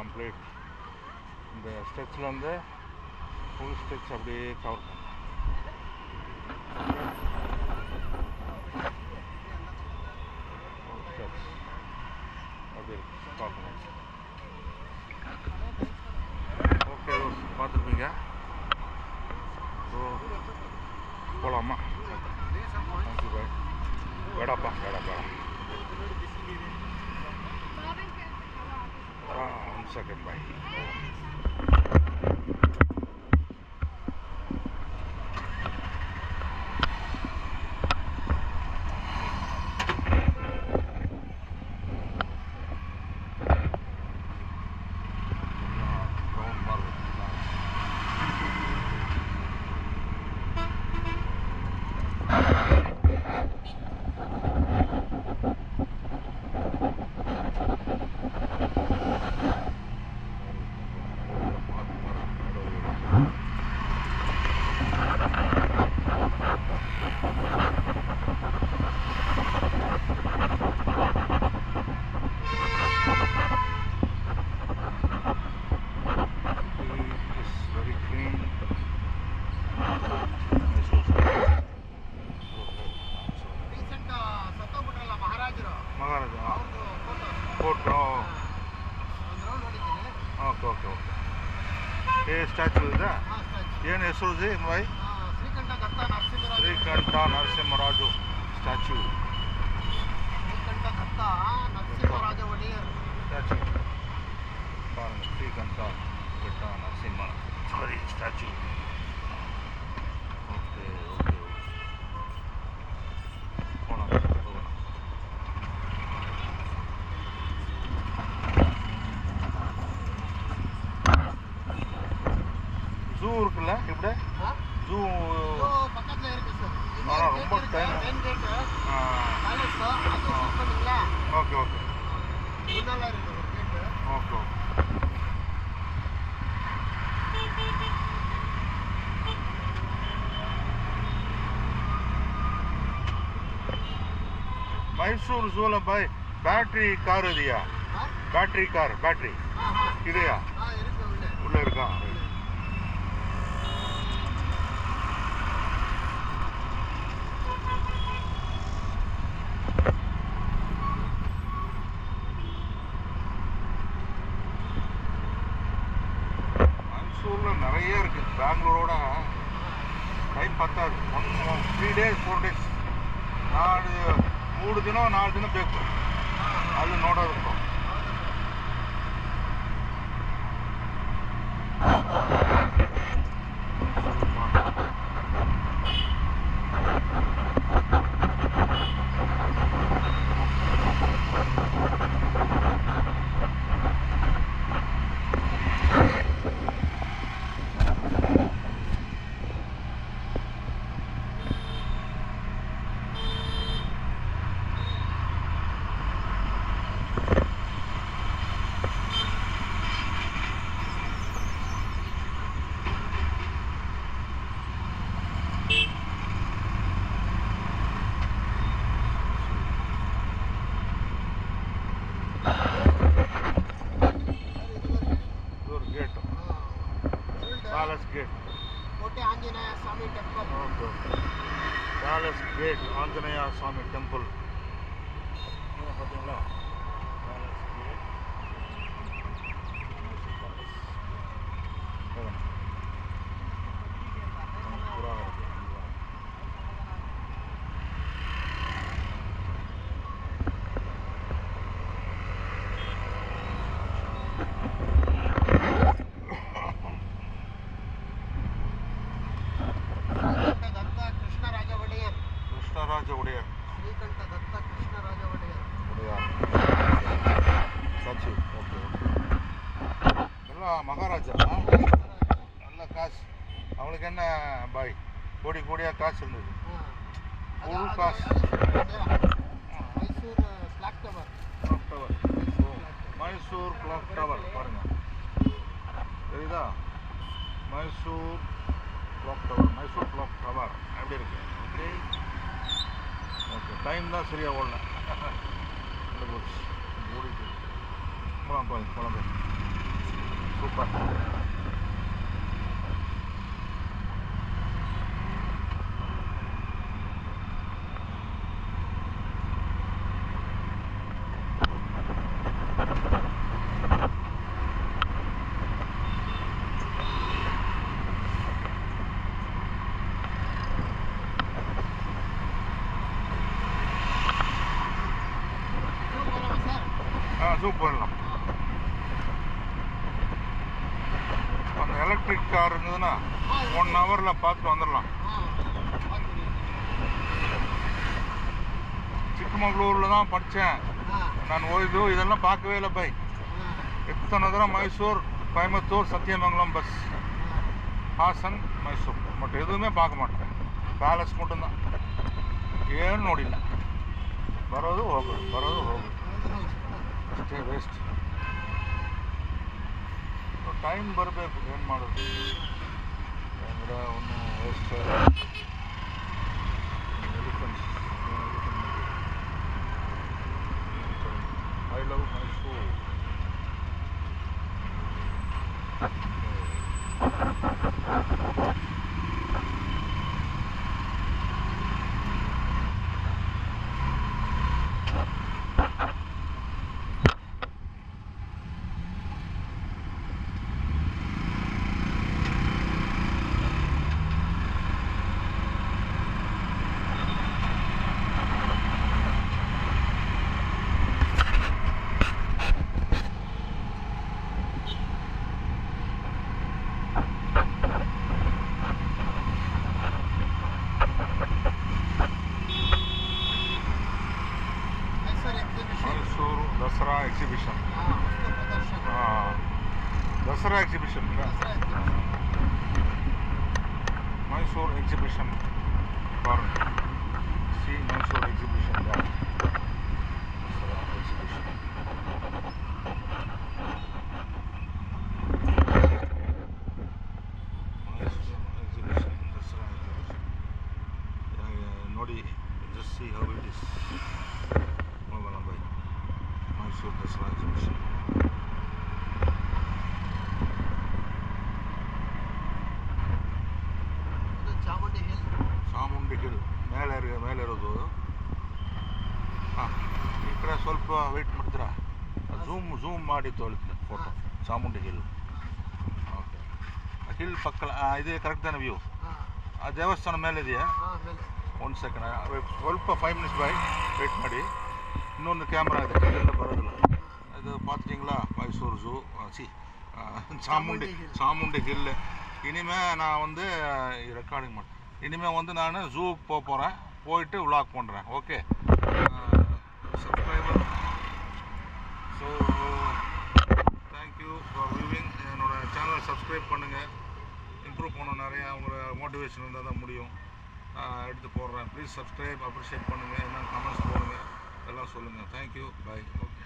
Complete இந்த ஸ்ட்ரெச்சிலேருந்து full stretch அப்படியே cover பண்ணும். ஸ்ட்ரெச் அப்படி இருக்கு பார்க்கணும். ஓகே பார்த்துருப்பீங்க. ஸோ போகலாமா? Thank you bye. வேடாப்பா வேடா. 1 செகண்ட் பாய். ಸ್ಟ್ಯಾಚು ಇದೆ. ಏನು ಹೆಸರು ಜಿ ಬಾಯ್? ಶ್ರೀಕಂಠ ನರಸಿಂಹರಾಜು ಸ್ಟ್ಯಾಚು. ಸ್ಟ್ಯಾಚು ಶ್ರೀಕಂಠ ಘಟ್ಟ Narasimha sorry statue. Okay okay ಹೋಗೋಣ. ஜூ இருக்குல்ல இப்படி ஜூ பக்கத்துல இருக்கு சார். ஆனால் ரொம்ப time. Okay okay okay. Mysore ஜூல பாய் பேட்டரி கார் ಇದೆಯಾ? பேட்டரி கார் பேட்டரி ಇದೆಯಾ? உள்ள இருக்கா? மைசூரில் நிறைய இருக்குது. பெங்களூரோட டைம் பத்தாது. 3 days 4 days 3 ದಿನ 4 ದಿನ ಬೇಕು ಅಲ್ಲಿ ನೋಡೋದಕ್ಕೂ. Palace Gate. Kote Anjaneya Swami Temple. Okay. Palace Gate, Anjaneya Swami Temple. பார்த்தீங்களா? Palace Gate. கிருஷ்ணராஜ உடையார். ஸ்ரீகண்ட தத்த கிருஷ்ணராஜ உடையார். சச்சி. Okay okay. எல்லாம் மகாராஜா. நல்ல காசு. அவங்களுக்கு என்ன பாய் கோடி கோடியாக காசு இருந்தது. ஃபுல் காசு. Mysore clock tower. Mysore clock tower பாருங்கள், தெரியுதா? மைசூர் கிளாக் டவர் எப்படி இருக்கு? Okay okay. டைம் தான் சரியாக ஓடல. ஓடிட்டு போகலாம் போய் சூப்பர். ஜூம் பண்ணலாம். அந்த எலக்ட்ரிக் கார் இருந்ததுன்னா 1 ஹவரில் பார்த்துட்டு வந்துடலாம். ಚಿಕ್ಕಮಗಳೂரில் தான் படித்தேன் நான். இதெல்லாம் பார்க்கவே இல்லை பை. எத்தனை தடவை மைசூர், கோயம்புத்தூர், சத்தியமங்கலம் பஸ், ಹಾಸನ್, ಮೈಸೂರು, ಬಟ್ ಎದುವೇ பார்க்க மாட்டேன். ಪ್ಯಾಲೇಸ್ மட்டும்தான். ಏನು ನೋಡಿಲ್ಲ. ಬರೋದು ಹೋಗೋದು, ಬರೋದು ಹೋಗೋದು ಅಷ್ಟೇ. ವೇಸ್ಟ್ ಟೈಮ್ ಬರಬೇಕು. ಏನು ಮಾಡೋದು ಅಂದರೆ ಒಂದು waste. Elephants, I love Mysore. Mysore Dasara exhibition. Dasara exhibition, Mysore exhibition for see Mysore exhibition. Dasara exhibition. Exhibition, Dasara exhibition ನೋಡಿ. Just see how it is. ಹೋಗೋಣ bye. Mysore Dasara exhibition. Chamundi hill ಮೇಲಿರೋದು. ಹಾಂ, ಈ ಕಡೆ ಸ್ವಲ್ಪ ವೆಯ್ಟ್ ಮಾಡ್ತೀರಾ? ಝೂಮ್ ಮಾಡಿ ತೊಳಿತೀನಿ photo. Chamundi hill. Okay, hill ಪಕ್ಕ ಇದೆ ಕರೆಕ್ಟ್ ತಾನೆ ವ್ಯೂ? ಆ ದೇವಸ್ಥಾನ ಮೇಲೆ ಇದೆಯಾ? 1 ಸೆಕೆಂಡ್, ಸ್ವಲ್ಪ 5 ಮಿನಿಟ್ಸ್ ಬೈ ವೆಯ್ಟ್ ಮಾಡಿ. இன்னொன்று கேமரா இது கையில் பரவாயில்ல. இது பார்த்துட்டிங்களா? Mysore zoo, Chamundi hill. இனிமேல் நான் வந்து ரெக்கார்டிங் பண்ணேன். இனிமேல் வந்து நான் ஜூவுக்கு போகிறேன். போயிட்டு விலாக் பண்ணுறேன். Okay subscriber. So thank you for viewing. என்னோடய சேனலை சப்ஸ்கிரைப் பண்ணுங்கள். இம்ப்ரூவ் பண்ணணும். நிறையா உங்களோட மோட்டிவேஷன் இருந்தால் தான் முடியும். எடுத்து போடுறேன். ப்ளீஸ் சப்ஸ்கிரைப், அப்ரிஷியேட் பண்ணுங்கள். என்ன கமெண்ட்ஸ் போடுங்க, எல்லாம் சொல்லுங்கள். Thank you, bye. ஓகே.